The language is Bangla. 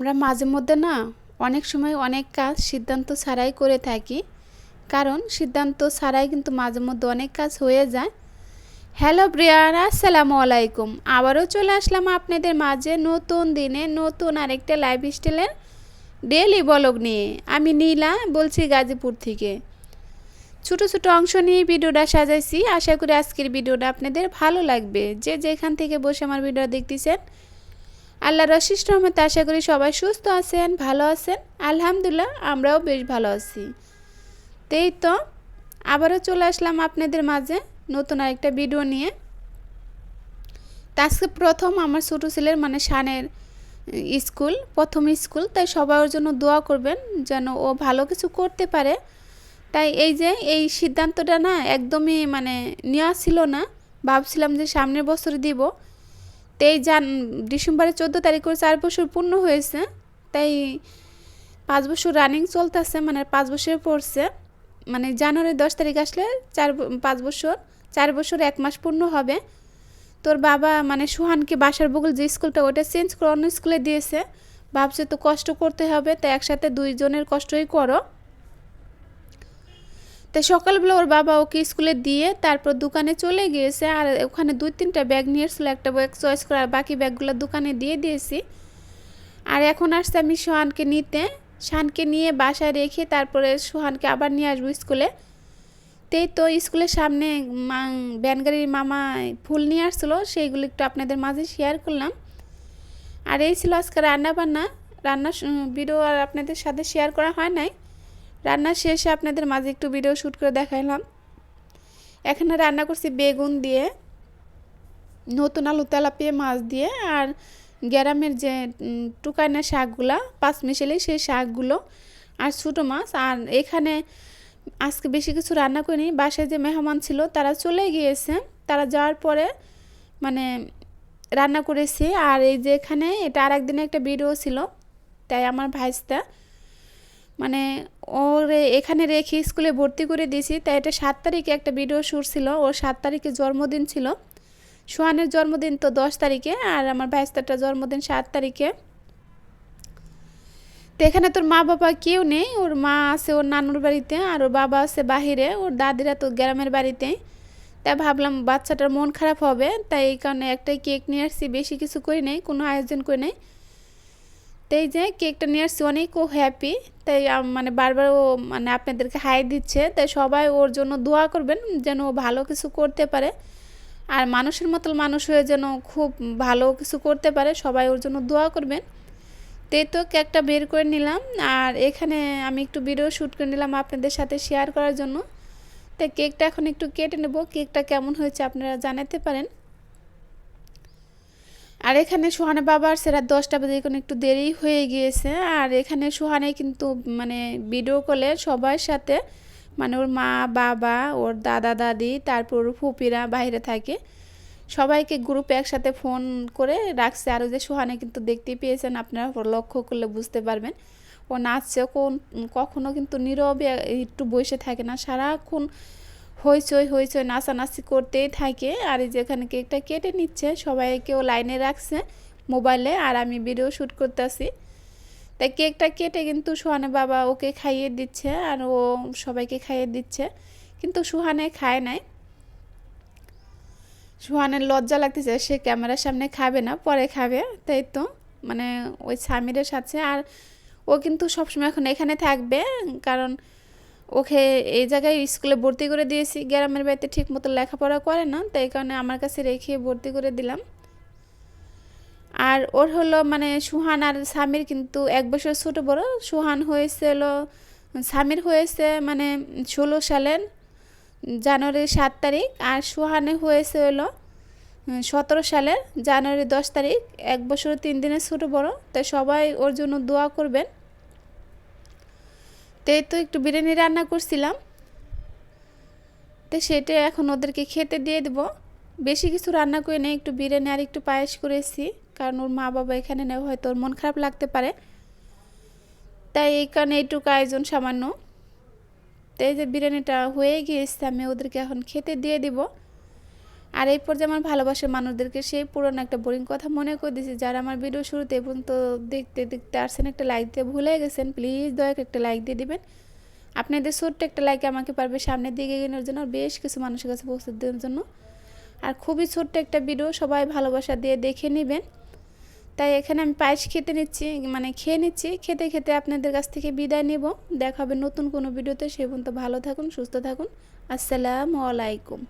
আমরা মাঝে মধ্যে না অনেক সময় অনেক কাজ সিদ্ধান্ত ছাড়াই করে থাকি। কারণ সিদ্ধান্ত ছাড়াই কিন্তু মাঝে মধ্যে অনেক কাজ হয়ে যায়। হ্যালো ব্রিয়ান, আসসালামু আলাইকুম। আবারও চলে আসলাম আপনাদের মাঝে নতুন দিনে নতুন আরেকটা লাইফ স্টাইলের ডেইলি ব্লগ নিয়ে। আমি নীলা বলছি গাজীপুর থেকে। ছোটো ছোটো অংশ নিয়ে ভিডিওটা সাজাইছি। আশা করি আজকের ভিডিওটা আপনাদের ভালো লাগবে। যে যেখান থেকে বসে আমার ভিডিও দেখতেছেন, আল্লাহর অশেষ রহমতে আশা করি সবাই সুস্থ আছেন, ভালো আছেন। আলহামদুলিল্লাহ আমরাও বেশ ভালো আছি। তো আবারও চলে আসলাম আপনাদের মাঝে নতুন আরেকটা ভিডিও নিয়ে। আজকে প্রথম আমার ছোটো ছেলের মানে শানের স্কুল, প্রথম স্কুল, তাই সবাই ওর জন্য দোয়া করবেন যেন ও ভালো কিছু করতে পারে। তাই এই সিদ্ধান্তটা না একদমই মানে নেওয়া ছিল না, ভাবছিলাম যে সামনের বছর দিব। তো এই ডিসেম্বরের 14 তারিখ করে 4 বছর পূর্ণ হয়েছে। তাই 5 বছর রানিং চলতেছে, মানে 5 বছর পড়ছে। মানে জানুয়ারি 10 তারিখ আসলে 5 বছর, 4 বছর 1 মাস পূর্ণ হবে। তোর বাবা মানে সুহানকে বাসার বগল যে স্কুলটা ওটা চেঞ্জ করে অন্য স্কুলে দিয়েছে। ভাবছে তো কষ্ট করতে হবে, তো একসাথে দুইজনের কষ্টই করো। তাই সকালবেলা ওর বাবা ওকে স্কুলে দিয়ে তারপর দোকানে চলে গিয়েছে। আর ওখানে 2-3টা ব্যাগ নিয়ে এসেছিলো, একটা ব্যাগ চয়েস করে আর বাকি ব্যাগগুলো দোকানে দিয়ে দিয়েছি। আর এখন আসছে আমি সোহানকে নিতে। শানকে নিয়ে বাসায় রেখে তারপরে সোহানকে আবার নিয়ে আসবো স্কুলে। তো স্কুলের সামনে ভ্যানগাড়ির মামা ফুল নিয়ে আসছিলো, সেইগুলো একটু আপনাদের মাঝে শেয়ার করলাম। আর এই ছিল আজকে রান্নাবান্না। রান্নার ভিডিও আর আপনাদের সাথে শেয়ার করা হয় নাই। রান্নার শেষে আপনাদের মাঝে একটু ভিডিও শ্যুট করে দেখাইলাম। এখানে রান্না করছি বেগুন দিয়ে, নতুন আলু তেলাপিয়া মাছ দিয়ে, আর গ্রামের যে টুকাইনা শাকগুলা পাঁচমিশালি সেই শাকগুলো, আর ছোটো মাছ। আর এখানে আজকে বেশি কিছু রান্না করিনি, বাসায় যে মেহমান ছিল তারা চলে গিয়েছে। তারা যাওয়ার পরে মানে রান্না করেছি। আর এই যে এখানে এটা আর একদিনে একটা ভিডিও ছিল, তাই আমার ভাইস্তা মানে ওর এখানে রেখে স্কুলে ভর্তি করে দিয়েছি। তাই এটা 7 তারিখে একটা ভিডিও শ্যুট ছিল। ওর 7 তারিখে জন্মদিন ছিল। সোহানের জন্মদিন তো 10 তারিখে, আর আমার ভাইস্তাটার জন্মদিন 7 তারিখে। তো এখানে তোর মা বাবা কেউ নেই, ওর মা আছে ওর নানুর বাড়িতে, আর ওর বাবা আছে বাহিরে, ওর দাদিরা তো গ্রামের বাড়িতে। তাই ভাবলাম বাচ্চাটার মন খারাপ হবে, তাই এই কারণে একটাই কেক নিয়ে আসছি, বেশি কিছু করি নাই, কোনো আয়োজন করি নাই। তো এই যে কেকটা নিয়ে আসছি, অনেক ও হ্যাপি। তাই মানে বারবার ও মানে আপনাদেরকে হাই দিচ্ছে। তাই সবাই ওর জন্য দোয়া করবেন যেন ও ভালো কিছু করতে পারে, আর মানুষের মতো মানুষ হয়ে যেন খুব ভালো কিছু করতে পারে। সবাই ওর জন্য দোয়া করবেন। তো কেকটা বের করে নিলাম, আর এখানে আমি একটু ভিডিও শ্যুট করে নিলাম আপনাদের সাথে শেয়ার করার জন্য। তাই কেকটা এখন একটু কেটে নেব। কেকটা কেমন হয়েছে আপনারা জানাতে পারেন। আর এখানে সুহানের বাবা আসছে রাত 10টা বাজে, এখন একটু দেরি হয়ে গিয়েছে। আর এখানে সুহানে কিন্তু মানে ভিডিও কলে সবার সাথে মানে ওর মা বাবা, ওর দাদা দাদি, তারপর ওর ফুপিরা বাইরে থাকে, সবাইকে গ্রুপে একসাথে ফোন করে রাখছে। আর ওই যে সুহানে কিন্তু দেখতেই পেয়েছেন, আপনারা লক্ষ্য করলে বুঝতে পারবেন ও নাচছে। কখনো কিন্তু নীরবে একটু বসে থাকে না, সারাক্ষণ হইচই হইচই নাচানাচি করতেই থাকে। আর এই যেখানে কেকটা কেটে নিচ্ছে, সবাইকেও লাইনে রাখছে মোবাইলে, আর আমি ভিডিও শ্যুট করতেছি। তাই কেকটা কেটে কিন্তু সুহানের বাবা ওকে খাইয়ে দিচ্ছে, আর ও সবাইকে খাইয়ে দিচ্ছে। কিন্তু সুহানে খায় নাই, সুহানের লজ্জা লাগতেছে, সে ক্যামেরার সামনে খাবে না, পরে খাবে। তাই তো মানে ওই সামিরের সাথে। আর ও কিন্তু সবসময় এখন এখানে থাকবে, কারণ ওকে এই জায়গায় স্কুলে ভর্তি করে দিয়েছি। গ্রামের বাড়িতে ঠিক মতো লেখাপড়া করে না, তাই কারণে আমার কাছে রেখে ভর্তি করে দিলাম। আর ওর হলো মানে সুহান আর সামির কিন্তু 1 বছর ছোট বড়। সুহান হয়েছে হলো, সামির হয়েছে মানে 16 সালের জানুয়ারির 7 তারিখ, আর সুহানে হয়েছে হলো 17 সালের জানুয়ারি 10 তারিখ। 1 বছর 3 দিনের ছোট বড়। তাই সবাই ওর জন্য দোয়া করবেন। তো একটু বিরিয়ানি রান্না করছিলাম, তো সেটা এখন ওদেরকে খেতে দিয়ে দেবো। বেশি কিছু রান্না করে নেই, একটু বিরিয়ানি আর একটু পায়েস করেছি, কারণ ওর মা বাবা এখানে নেই, হয়তো ওর মন খারাপ লাগতে পারে। তাই এই কারণে এইটুকু আয়োজন সামান্য। তো এই যে বিরিয়ানিটা হয়ে গিয়েছে, আমি ওদেরকে এখন খেতে দিয়ে দিব। আর এই পর্যায়ে আমার ভালোবাসার মানুষদেরকে সেই পুরনো একটা বোরিং কথা মনে করে দিয়েছি, যারা আমার ভিডিও শুরুতে এবং তো দেখতে দেখতে আসছেন একটা লাইক দিয়ে ভুলে গেছেন, প্লিজ দয়া করে একটা লাইক দিয়ে দিবেন। আপনাদের ছোট্ট একটা লাইক আমাকে পারবে সামনের দিকে এগোনোর জন্য, আর বেশ কিছু মানুষের কাছে পৌঁছে দেওয়ার জন্য। আর খুবই ছোট্ট একটা ভিডিও, সবাই ভালোবাসা দিয়ে দেখে নেবেন। তাই এখানে আমি পায়েস খেতে নিচ্ছি, মানে খেয়ে নিচ্ছি। খেতে খেতে আপনাদের কাছ থেকে বিদায় নেব। দেখা হবে নতুন কোনো ভিডিওতে। সে পর্যন্ত ভালো থাকুন, সুস্থ থাকুন। আসসালামু আলাইকুম।